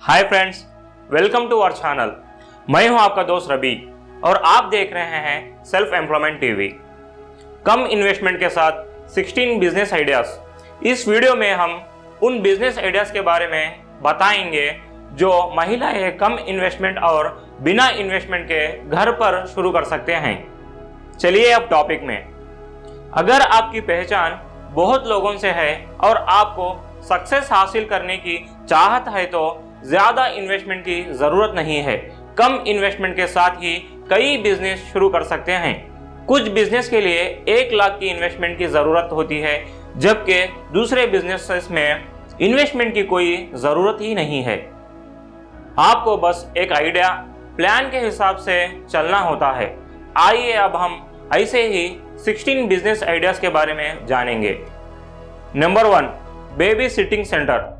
Hi friends, welcome to our channel. मैं हूं आपका दोस्त रवि और आप देख रहे हैं सेल्फ एम्प्लॉयमेंट टीवी। कम इन्वेस्टमेंट के साथ 16 बिजनेस आइडियाज। इस वीडियो में हम उन बिजनेस आइडियाज के बारे में बताएंगे जो महिलाएं कम इन्वेस्टमेंट और बिना इन्वेस्टमेंट के घर पर शुरू कर सकते हैं। चलिए अब टॉपिक में। अगर आपकी पहचान बहुत लोगों से है और आपको सक्सेस हासिल करने की चाहत है तो ज्यादा इन्वेस्टमेंट की जरूरत नहीं है। कम इन्वेस्टमेंट के साथ ही कई बिजनेस शुरू कर सकते हैं। कुछ बिजनेस के लिए 1 लाख की इन्वेस्टमेंट की जरूरत होती है, जबकि दूसरे बिजनेसेस में इन्वेस्टमेंट की कोई जरूरत ही नहीं है। आपको बस एक आइडिया प्लान के हिसाब से चलना होता है। आइए अब हम ऐसे ही 16 बिजनेस आइडियाज के बारे में जानेंगे। Number 1, baby sitting centre.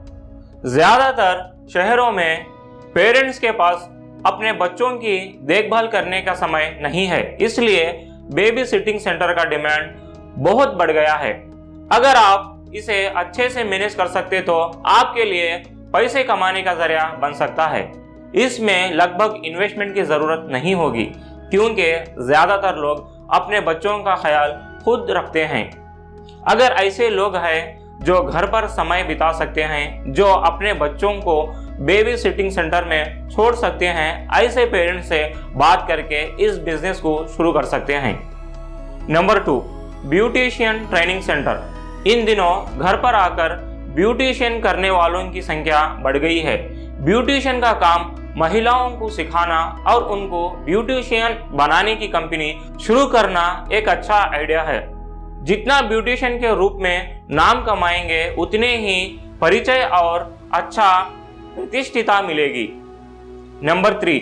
ज्यादातर शहरों में पेरेंट्स के पास अपने बच्चों की देखभाल करने का समय नहीं है, इसलिए बेबी सिटिंग सेंटर का डिमांड बहुत बढ़ गया है। अगर आप इसे अच्छे से मैनेज कर सकते तो आपके लिए पैसे कमाने का जरिया बन सकता है। इसमें लगभग इन्वेस्टमेंट की जरूरत नहीं होगी, क्योंकि ज्यादातर लोग अपने बच्चों का ख्याल खुद रखते हैं। अगर ऐसे लोग हैं जो घर पर समय बिता सकते हैं, जो अपने बच्चों को बेबी सिटिंग सेंटर में छोड़ सकते हैं, ऐसे पेरेंट्स से बात करके इस बिजनेस को शुरू कर सकते हैं। Number 2, beautician training centre. इन दिनों घर पर आकर ब्यूटिशियन करने वालों की संख्या बढ़ गई है। ब्यूटिशियन का काम महिलाओं को सिखाना और उनको ब्यूटिशियन बनाने की कंपनी शुरू करना एक अच्छा आइडिया है। जितना ब्यूटिशियन के रूप में नाम कमाएंगे, उतने ही परिचय और अच्छा प्रतिष्ठिता मिलेगी। Number 3,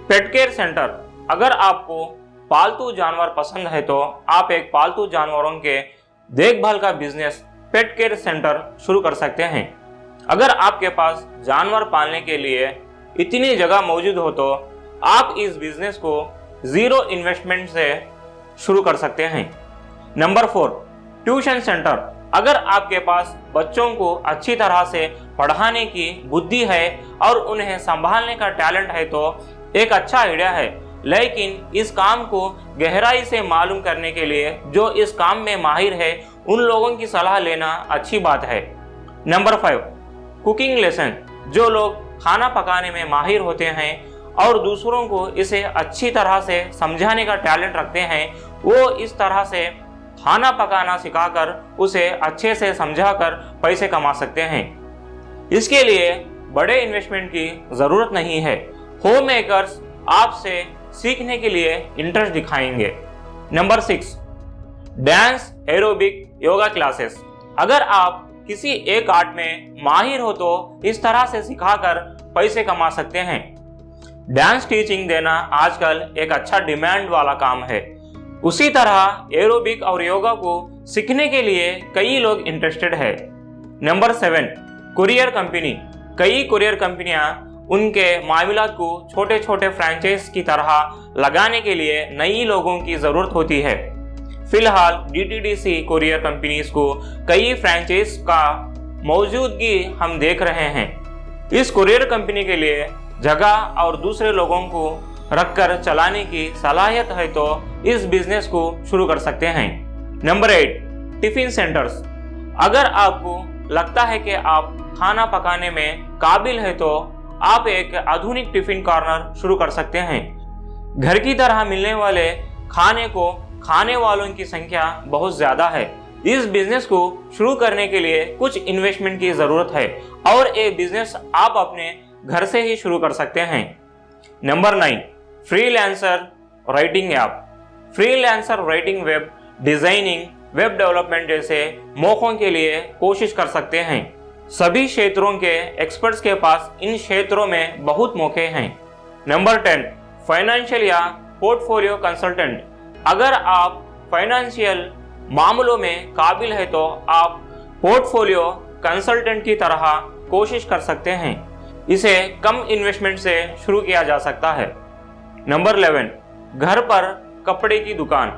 pet care centre. अगर आपको पालतू जानवर पसंद है तो आप एक पालतू जानवरों के देखभाल का बिजनेस पेट केयर सेंटर शुरू कर सकते हैं। अगर आपके पास जानवर पालने के लिए इतनी जगह मौजूद हो तो आप इस बिजनेस को 0 इन्वेस्टमेंट से शुरू कर सकते हैं। Number 4, tuition centre. अगर आपके पास बच्चों को अच्छी तरह से पढ़ाने की बुद्धि है और उन्हें संभालने का टैलेंट है तो एक अच्छा आइडिया है, लेकिन इस काम को गहराई से मालूम करने के लिए जो इस काम में माहिर है उन लोगों की सलाह लेना अच्छी बात है। Number 5, cooking lesson. जो लोग खाना पकाने में माहिर होते हैं और दूसरों को इसे अच्छी तरह से समझाने का टैलेंट रखते हैं, वो इस तरह से खाना पकाना सिखाकर उसे अच्छे से समझाकर पैसे कमा सकते हैं। इसके लिए बड़े इन्वेस्टमेंट की जरूरत नहीं है। होम मेकर्स आपसे सीखने के लिए इंटरेस्ट दिखाएंगे। Number 6, dance, aerobic, yoga classes. अगर आप किसी एक आर्ट में माहिर हो तो इस तरह से सिखाकर पैसे कमा सकते हैं। डांस टीचिंग देना आजकल एक अच्छा डिमांड वाला काम है। उसी तरह एरोबिक और योगा को सीखने के लिए कई लोग इंटरेस्टेड है। Number 7, courier company. कई कुरियर कंपनियां उनके मामलात को छोटे छोटे फ्रेंचाइज की तरह लगाने के लिए नई लोगों की जरूरत होती है। फिलहाल DTDC कुरियर कंपनीज को कई फ्रेंचाइज का मौजूदगी हम देख रहे हैं। इस कुरियर कंपनी के लिए जगह और दूसरे लोगों को रखकर चलाने की सलाहियत है तो इस बिजनेस को शुरू कर सकते हैं। Number 8, tiffin centres. अगर आपको लगता है कि आप खाना पकाने में काबिल है तो आप एक आधुनिक टिफिन कॉर्नर शुरू कर सकते हैं। घर की तरह मिलने वाले खाने को खाने वालों की संख्या बहुत ज्यादा है। इस बिजनेस को शुरू करने के लिए कुछ इन्वेस्टमेंट की जरूरत है और ये बिजनेस आप अपने घर से ही शुरू कर सकते हैं। Number 9, freelancer writing app. Freelancer writing, web designing, web development जैसे मौकों के लिए कोशिश कर सकते हैं। सभी क्षेत्रों के एक्सपर्ट्स के पास इन क्षेत्रों में बहुत मौके हैं। नंबर 10, फाइनेंशियल या पोर्टफोलियो कंसल्टेंट। अगर आप फाइनेंशियल मामलों में काबिल है तो आप पोर्टफोलियो कंसल्टेंट की तरह कोशिश कर सकते हैं। इसे कम इन्वेस्टमेंट से शुरू किया जा सकता है। नंबर 11, घर पर कपड़े की दुकान।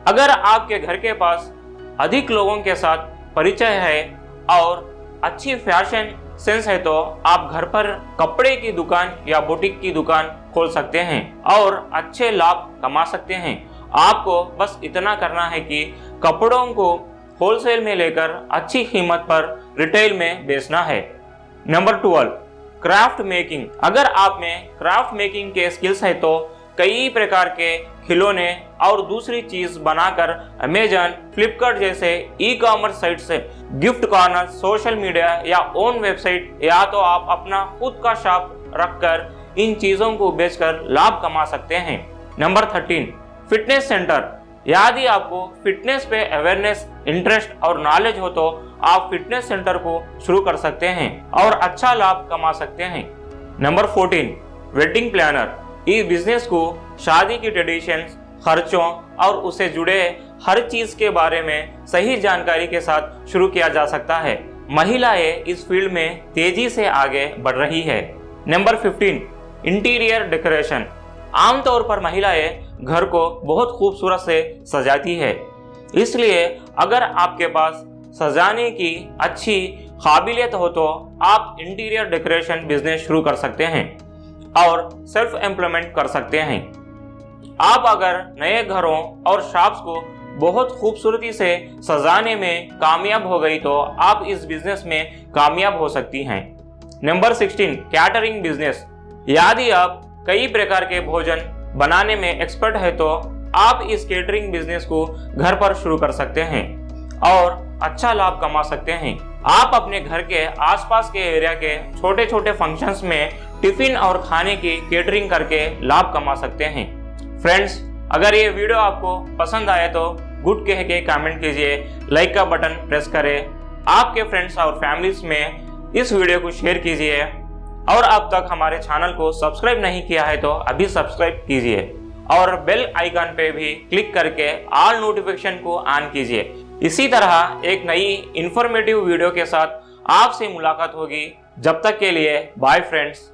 अगर आपके घर के पास अधिक लोगों के साथ परिचय है और अच्छी फैशन सेंस है तो आप घर पर कपड़े की दुकान या बुटीक की दुकान खोल सकते हैं और अच्छे लाभ कमा सकते हैं। आपको बस इतना करना है कि कपड़ों को होलसेल में लेकर अच्छी कीमत पर रिटेल में बेचना है। Number 12, craft making. अगर आप में क्राफ्ट मेकिंग के स्किल्स है तो कई प्रकार के खिलौने और दूसरी चीज बनाकर अमेजन, फ्लिपकार्ट जैसे ई कॉमर्स साइट से गिफ्ट कॉर्नर, सोशल मीडिया या ओन वेबसाइट या तो आप अपना खुद का शॉप रखकर इन चीजों को बेचकर लाभ कमा सकते हैं। Number 13, fitness centre. यदि आपको फिटनेस पे अवेयरनेस, इंटरेस्ट और नॉलेज हो तो आप फिटनेस सेंटर को शुरू कर सकते हैं और अच्छा लाभ कमा सकते हैं। Number 14, wedding planner. इस बिजनेस को शादी की ट्रेडिशंस, खर्चों और उससे जुड़े हर चीज के बारे में सही जानकारी के साथ शुरू किया जा सकता है। महिलाएं इस फील्ड में तेजी से आगे बढ़ रही है। Number 15, interior decoration. आमतौर पर महिलाएं घर को बहुत खूबसूरत से सजाती है, इसलिए अगर आपके पास सजाने की अच्छी काबिलियत हो तो आप इंटीरियर डेकोरेशन बिजनेस शुरू कर सकते हैं और सेल्फ एम्प्लॉयमेंट कर सकते हैं। आप अगर नए घरों और शॉप्स को बहुत खूबसूरती से सजाने में कामयाब हो गई तो आप इस बिजनेस में कामयाब हो सकती हैं। Number 16, catering business. यदि आप कई प्रकार के भोजन बनाने में एक्सपर्ट है तो आप इस केटरिंग बिजनेस को घर पर शुरू कर सकते हैं और अच्छा लाभ कमा सकते हैं। आप अपने घर के आसपास के एरिया के छोटे छोटे फंक्शंस में टिफिन और खाने की केटरिंग करके लाभ कमा सकते हैं। फ्रेंड्स, अगर ये वीडियो आपको पसंद आए तो गुड कह के कमेंट कीजिए, लाइक का बटन प्रेस करें, आपके फ्रेंड्स और फैमिलीज में इस वीडियो को शेयर कीजिए और अब तक हमारे चैनल को सब्सक्राइब नहीं किया है तो अभी सब्सक्राइब कीजिए और बेल आइकन पे भी क्लिक करके ऑल नोटिफिकेशन को ऑन कीजिए। इसी तरह एक नई इंफॉर्मेटिव वीडियो के साथ आपसे मुलाकात होगी। जब तक के लिए बाय फ्रेंड्स।